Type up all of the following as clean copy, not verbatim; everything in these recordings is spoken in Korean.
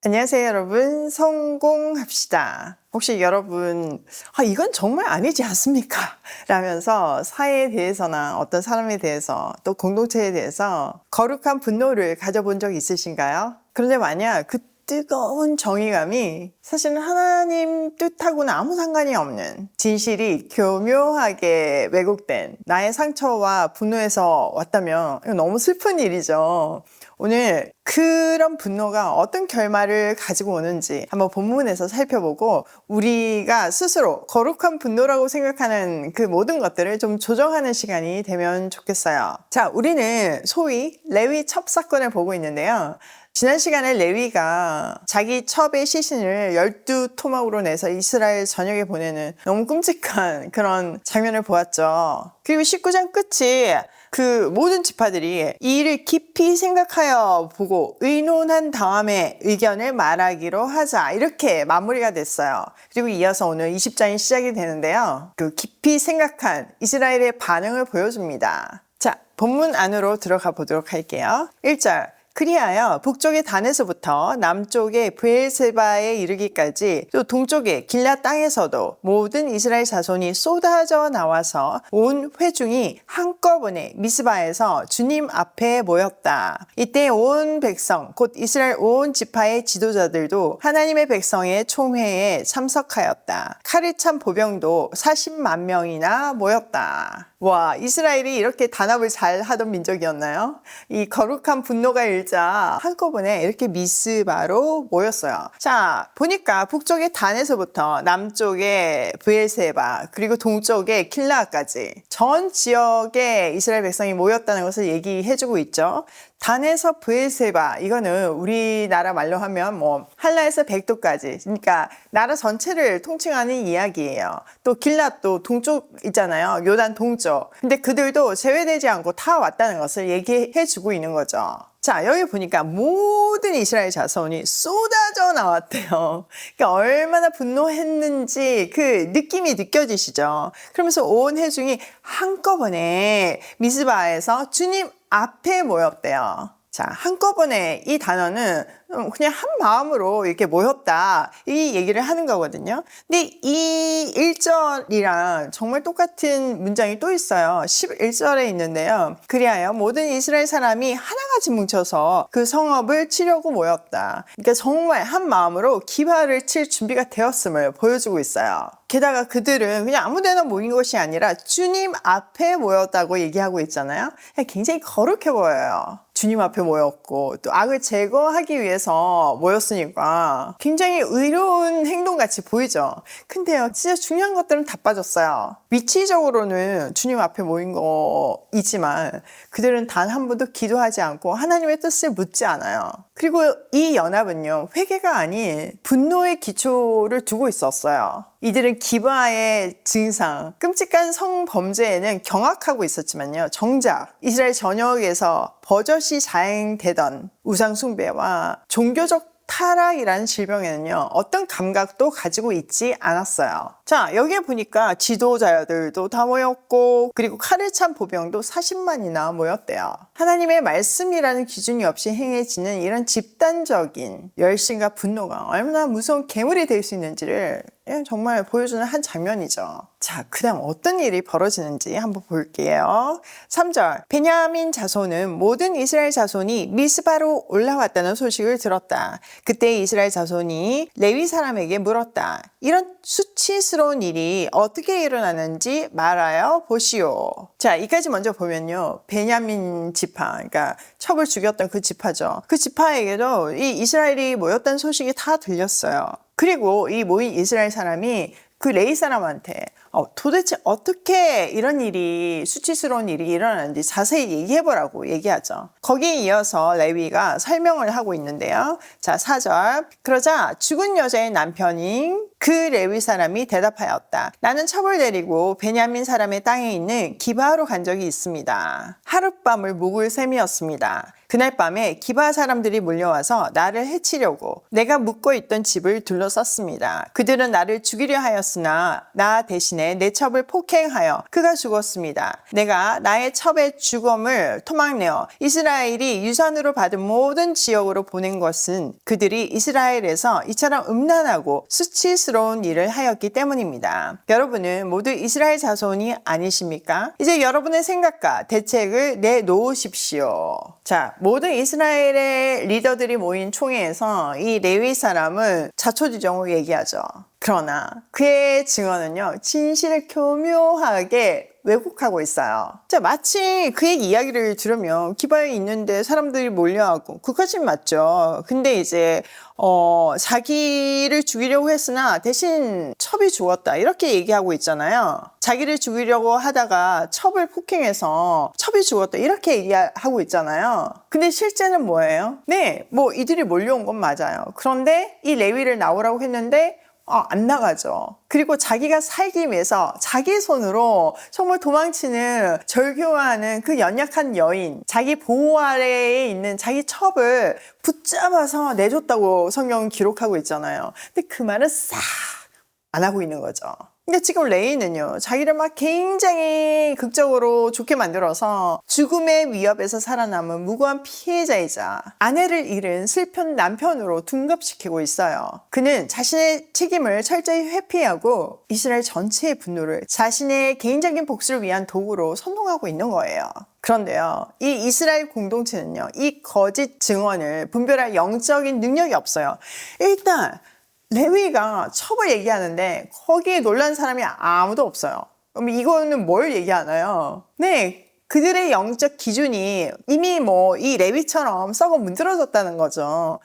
안녕하세요, 여러분. 성공합시다. 혹시 여러분, 이건 정말 아니지 않습니까? 라면서 사회에 대해서나 어떤 사람에 대해서 또 공동체에 대해서 거룩한 분노를 가져본 적 있으신가요? 그런데 만약 그 뜨거운 정의감이 사실은 하나님 뜻하고는 아무 상관이 없는 진실이 교묘하게 왜곡된 나의 상처와 분노에서 왔다면 이거 너무 슬픈 일이죠. 오늘 그런 분노가 어떤 결말을 가지고 오는지 한번 본문에서 살펴보고 우리가 스스로 거룩한 분노라고 생각하는 그 모든 것들을 좀 조정하는 시간이 되면 좋겠어요. 자, 우리는 소위 레위 첩 사건을 보고 있는데요. 지난 시간에 레위가 자기 첩의 시신을 12토막으로 내서 이스라엘 전역에 보내는 너무 끔찍한 그런 장면을 보았죠. 그리고 19장 끝이 그 모든 지파들이 이 일을 깊이 생각하여 보고 의논한 다음에 의견을 말하기로 하자, 이렇게 마무리가 됐어요. 그리고 이어서 오늘 20장이 시작이 되는데요. 그 깊이 생각한 이스라엘의 반응을 보여줍니다. 자, 본문 안으로 들어가 보도록 할게요. 1절. 그리하여 북쪽의 단에서부터 남쪽의 브엘세바에 이르기까지 또 동쪽의 길앗 땅에서도 모든 이스라엘 자손이 쏟아져 나와서 온 회중이 한꺼번에 미스바에서 주님 앞에 모였다. 이때 온 백성 곧 이스라엘 온 지파의 지도자들도 하나님의 백성의 총회에 참석하였다. 칼을 찬 보병도 40만 명이나 모였다. 와, 이스라엘이 이렇게 단합을 잘 하던 민족이었나요? 이 거룩한 분노가 일자 한꺼번에 이렇게 미스바로 모였어요. 자, 보니까 북쪽의 단에서부터 남쪽의 브엘세바 그리고 동쪽의 킬라까지 전 지역에 이스라엘 백성이 모였다는 것을 얘기해주고 있죠. 단에서 브엘세바, 이거는 우리나라 말로 하면 한라에서 백도까지, 그러니까 나라 전체를 통칭하는 이야기예요. 또 길앗도 동쪽 있잖아요. 요단 동쪽. 근데 그들도 제외되지 않고 다 왔다는 것을 얘기해 주고 있는 거죠. 자, 여기 보니까 모든 이스라엘 자손이 쏟아져 나왔대요. 그러니까 얼마나 분노했는지 그 느낌이 느껴지시죠? 그러면서 온 회중이 한꺼번에 미스바에서 주님 앞에 모였대요. 자, 한꺼번에 이 단어는 그냥 한 마음으로 이렇게 모였다, 이 얘기를 하는 거거든요. 근데 이 1절이랑 정말 똑같은 문장이 또 있어요. 11절에 있는데요. 그리하여 모든 이스라엘 사람이 하나같이 뭉쳐서 그 성읍을 치려고 모였다. 그러니까 정말 한 마음으로 기화를 칠 준비가 되었음을 보여주고 있어요. 게다가 그들은 그냥 아무 데나 모인 것이 아니라 주님 앞에 모였다고 얘기하고 있잖아요. 굉장히 거룩해 보여요. 주님 앞에 모였고 또 악을 제거하기 위해서 모였으니까 굉장히 의로운 행동같이 보이죠. 근데요, 진짜 중요한 것들은 다 빠졌어요. 위치적으로는 주님 앞에 모인 거이지만 그들은 단 한 번도 기도하지 않고 하나님의 뜻을 묻지 않아요. 그리고 이 연합은요, 회개가 아닌 분노의 기초를 두고 있었어요. 이들은 기브아의 증상, 끔찍한 성범죄에는 경악하고 있었지만요, 정작 이스라엘 전역에서 버젓이 자행되던 우상 숭배와 종교적 타락이라는 질병에는요, 어떤 감각도 가지고 있지 않았어요. 자, 여기에 보니까 지도자들도 다 모였고 그리고 칼을 찬 보병도 40만이나 모였대요. 하나님의 말씀이라는 기준이 없이 행해지는 이런 집단적인 열심과 분노가 얼마나 무서운 괴물이 될 수 있는지를 정말 보여주는 한 장면이죠. 자, 그 다음 어떤 일이 벌어지는지 한번 볼게요. 3절. 베냐민 자손은 모든 이스라엘 자손이 미스바로 올라왔다는 소식을 들었다. 그때 이스라엘 자손이 레위 사람에게 물었다. 이런 수치스러운 일이 어떻게 일어나는지 말하여 보시오. 자, 이까지 먼저 보면요, 베냐민 지파, 그러니까 첩을 죽였던 그 지파죠. 그 지파에게도 이 이스라엘이 모였다는 소식이 다 들렸어요. 그리고 이 모인 이스라엘 사람이 그 레위 사람한테 도대체 어떻게 이런 일이, 수치스러운 일이 일어나는지 자세히 얘기해보라고 얘기하죠. 거기에 이어서 레위가 설명을 하고 있는데요. 자, 4절. 그러자 죽은 여자의 남편인 그 레위 사람이 대답하였다. 나는 첩을 데리고 베냐민 사람의 땅에 있는 기바로 간 적이 있습니다. 하룻밤을 묵을 셈이었습니다. 그날 밤에 기바 사람들이 몰려와서 나를 해치려고 내가 묵고 있던 집을 둘러쌌습니다. 그들은 나를 죽이려 하였으나 나 대신에 내 첩을 폭행하여 그가 죽었습니다. 내가 나의 첩의 죽음을 토막내어 이스라엘이 유산으로 받은 모든 지역으로 보낸 것은 그들이 이스라엘에서 이처럼 음란하고 수치스러운 일을 하였기 때문입니다. 여러분은 모두 이스라엘 자손이 아니십니까? 이제 여러분의 생각과 대책을 내놓으십시오. 자, 모든 이스라엘의 리더들이 모인 총회에서 이 레위 사람은 자초지종을 얘기하죠. 그러나 그의 증언은요, 진실을 교묘하게 왜곡하고 있어요. 자, 마치 그의 이야기를 들으면 기바에 있는데 사람들이 몰려하고 그것까진 맞죠. 근데 이제 자기를 죽이려고 했으나 대신 첩이 죽었다 이렇게 얘기하고 있잖아요. 자기를 죽이려고 하다가 첩을 폭행해서 첩이 죽었다 이렇게 얘기하고 있잖아요. 근데 실제는 뭐예요? 네, 뭐 이들이 몰려온 건 맞아요. 그런데 이 레위를 나오라고 했는데 안 나가죠. 그리고 자기가 살기 위해서 자기 손으로 정말 도망치는 절교하는 그 연약한 여인, 자기 보호 아래에 있는 자기 첩을 붙잡아서 내줬다고 성경은 기록하고 있잖아요. 근데 그 말은 싹 안 하고 있는 거죠. 근데 지금 레이는요, 자기를 막 굉장히 극적으로 좋게 만들어서 죽음의 위협에서 살아남은 무고한 피해자이자 아내를 잃은 슬픈 남편으로 둔갑시키고 있어요. 그는 자신의 책임을 철저히 회피하고 이스라엘 전체의 분노를 자신의 개인적인 복수를 위한 도구로 선동하고 있는 거예요. 그런데요, 이 이스라엘 공동체는요, 이 거짓 증언을 분별할 영적인 능력이 없어요. 일단 레위가 첩을 얘기하는데 거기에 놀란 사람이 아무도 없어요. 그럼 이거는 뭘 얘기하나요? 네, 그들의 영적 기준이 이미 이 레위처럼 썩어 문드러졌다는 거죠.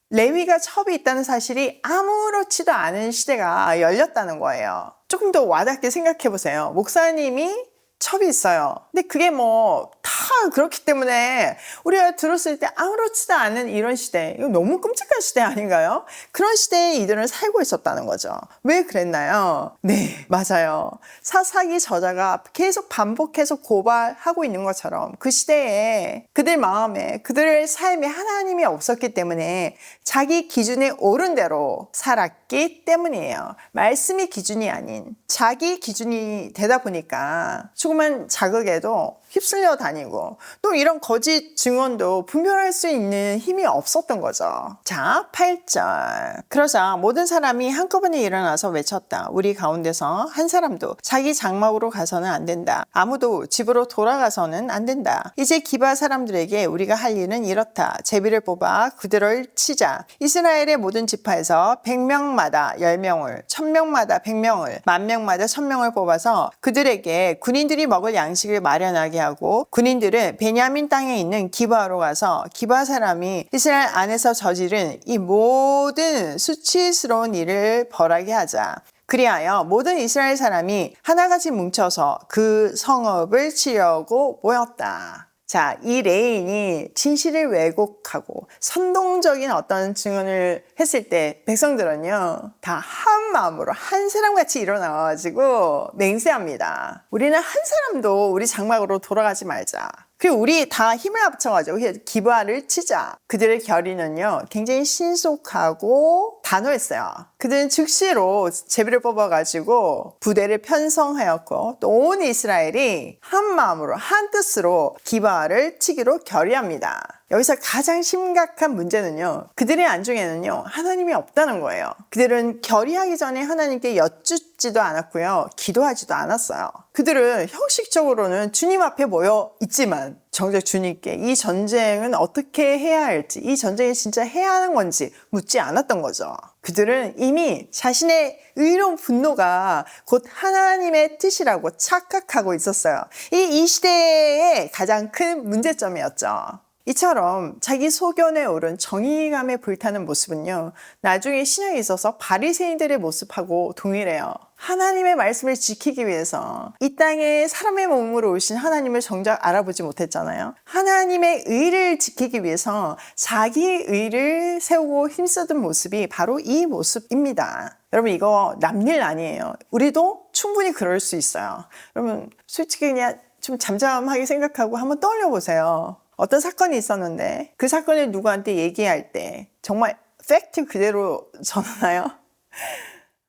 레위가 첩이 있다는 사실이 아무렇지도 않은 시대가 열렸다는 거예요. 조금 더 와닿게 생각해 보세요. 목사님이 첩이 있어요. 근데 그게 다 그렇기 때문에 우리가 들었을 때 아무렇지도 않은 이런 시대, 이거 너무 끔찍한 시대 아닌가요? 그런 시대에 이들은 살고 있었다는 거죠. 왜 그랬나요? 네, 맞아요. 사사기 저자가 계속 반복해서 고발하고 있는 것처럼 그 시대에 그들 마음에, 그들의 삶에 하나님이 없었기 때문에 자기 기준에 옳은 대로 살았기 때문이에요. 말씀이 기준이 아닌 자기 기준이 되다 보니까 조그만 자극에도 휩쓸려 다니고 또 이런 거짓 증언도 분별할 수 있는 힘이 없었던 거죠. 자, 8절. 그러자 모든 사람이 한꺼번에 일어나서 외쳤다. 우리 가운데서 한 사람도 자기 장막으로 가서는 안 된다. 아무도 집으로 돌아가서는 안 된다. 이제 기바 사람들에게 우리가 할 일은 이렇다. 제비를 뽑아 그들을 치자. 이스라엘의 모든 지파에서 100명마다 10명을, 1000명마다 100명을, 10,000명마다 1000명을 뽑아서 그들에게 군인들이 먹을 양식을 마련하게 하고 군인들은 베냐민 땅에 있는 기바로 가서 기바 사람이 이스라엘 안에서 저지른 이 모든 수치스러운 일을 벌하게 하자. 그리하여 모든 이스라엘 사람이 하나같이 뭉쳐서 그 성읍을 치려고 모였다. 자, 이 레인이 진실을 왜곡하고 선동적인 어떤 증언을 했을 때 백성들은요, 다 한 마음으로 한 사람같이 일어나가지고 맹세합니다. 우리는 한 사람도 우리 장막으로 돌아가지 말자. 그리고 우리 다 힘을 합쳐가지고 기바를 치자. 그들의 결의는요, 굉장히 신속하고 단호했어요. 그들은 즉시로 제비를 뽑아가지고 부대를 편성하였고 또 온 이스라엘이 한 마음으로 한 뜻으로 기바를 치기로 결의합니다. 여기서 가장 심각한 문제는요, 그들의 안중에는요, 하나님이 없다는 거예요. 그들은 결의하기 전에 하나님께 여쭙지도 않았고요, 기도하지도 않았어요. 그들은 형식적으로는 주님 앞에 모여 있지만 정작 주님께 이 전쟁은 어떻게 해야 할지, 이 전쟁이 진짜 해야 하는 건지 묻지 않았던 거죠. 그들은 이미 자신의 의로운 분노가 곧 하나님의 뜻이라고 착각하고 있었어요. 이 시대의 가장 큰 문제점이었죠. 이처럼 자기 소견에 오른 정의감에 불타는 모습은요, 나중에 신약에 있어서 바리새인들의 모습하고 동일해요. 하나님의 말씀을 지키기 위해서 이 땅에 사람의 몸으로 오신 하나님을 정작 알아보지 못했잖아요. 하나님의 의를 지키기 위해서 자기 의를 세우고 힘쓰던 모습이 바로 이 모습입니다. 여러분 이거 남일 아니에요. 우리도 충분히 그럴 수 있어요. 여러분 솔직히 그냥 좀 잠잠하게 생각하고 한번 떠올려 보세요. 어떤 사건이 있었는데 그 사건을 누구한테 얘기할 때 정말 팩트 그대로 전하나요?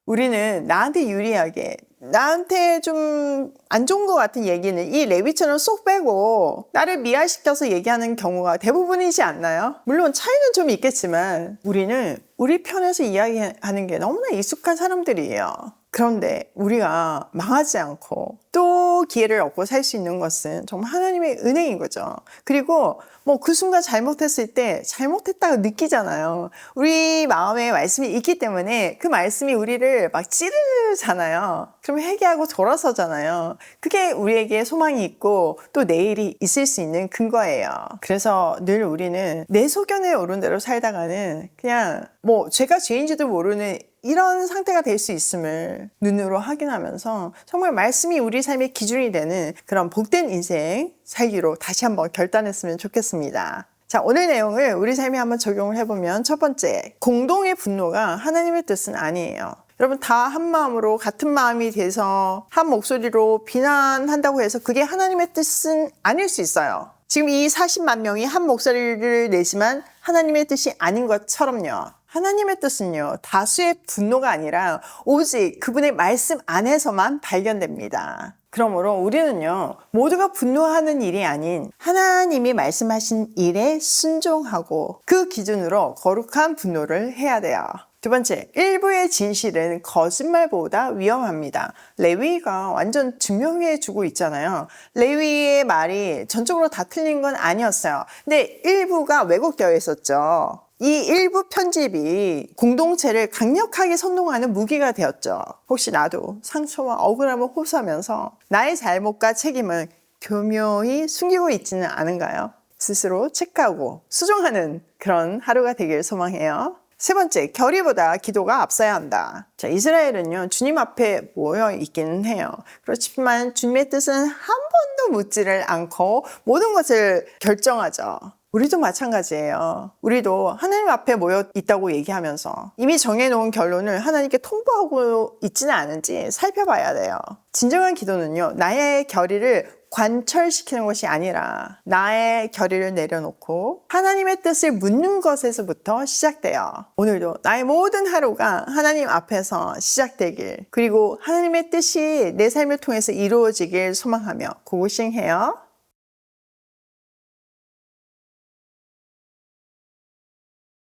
우리는 나한테 유리하게 나한테 좀 안 좋은 것 같은 얘기는 이 레위처럼 쏙 빼고 나를 미화시켜서 얘기하는 경우가 대부분이지 않나요? 물론 차이는 좀 있겠지만 우리는 우리 편에서 이야기하는 게 너무나 익숙한 사람들이에요. 그런데 우리가 망하지 않고 또 기회를 얻고 살 수 있는 것은 정말 하나님의 은혜인 거죠. 그리고 뭐 그 순간 잘못했을 때 잘못했다고 느끼잖아요. 우리 마음에 말씀이 있기 때문에 그 말씀이 우리를 막 찌르잖아요. 그럼 회개하고 돌아서잖아요. 그게 우리에게 소망이 있고 또 내일이 있을 수 있는 근거예요. 그래서 늘 우리는 내 소견에 오른 대로 살다가는 그냥 뭐 죄가 죄인지도 모르는 이런 상태가 될 수 있음을 눈으로 확인하면서 정말 말씀이 우리 삶의 기준이 되는 그런 복된 인생 살기로 다시 한번 결단했으면 좋겠습니다. 자, 오늘 내용을 우리 삶에 한번 적용을 해보면 첫 번째, 공동의 분노가 하나님의 뜻은 아니에요. 여러분 다 한 마음으로 같은 마음이 돼서 한 목소리로 비난한다고 해서 그게 하나님의 뜻은 아닐 수 있어요. 지금 이 40만 명이 한 목소리를 내지만 하나님의 뜻이 아닌 것처럼요. 하나님의 뜻은요, 다수의 분노가 아니라 오직 그분의 말씀 안에서만 발견됩니다. 그러므로 우리는요, 모두가 분노하는 일이 아닌 하나님이 말씀하신 일에 순종하고 그 기준으로 거룩한 분노를 해야 돼요. 두 번째, 일부의 진실은 거짓말보다 위험합니다. 레위가 완전 증명해주고 있잖아요. 레위의 말이 전적으로 다 틀린 건 아니었어요. 근데 일부가 왜곡되어 있었죠. 이 일부 편집이 공동체를 강력하게 선동하는 무기가 되었죠. 혹시 나도 상처와 억울함을 호소하면서 나의 잘못과 책임을 교묘히 숨기고 있지는 않은가요? 스스로 체크하고 수정하는 그런 하루가 되길 소망해요. 세 번째, 결의보다 기도가 앞서야 한다. 자, 이스라엘은요, 주님 앞에 모여 있기는 해요. 그렇지만 주님의 뜻은 한 번도 묻지를 않고 모든 것을 결정하죠. 우리도 마찬가지예요. 우리도 하나님 앞에 모여 있다고 얘기하면서 이미 정해놓은 결론을 하나님께 통보하고 있지는 않은지 살펴봐야 돼요. 진정한 기도는요, 나의 결의를 관철시키는 것이 아니라 나의 결의를 내려놓고 하나님의 뜻을 묻는 것에서부터 시작돼요. 오늘도 나의 모든 하루가 하나님 앞에서 시작되길, 그리고 하나님의 뜻이 내 삶을 통해서 이루어지길 소망하며 고고싱해요.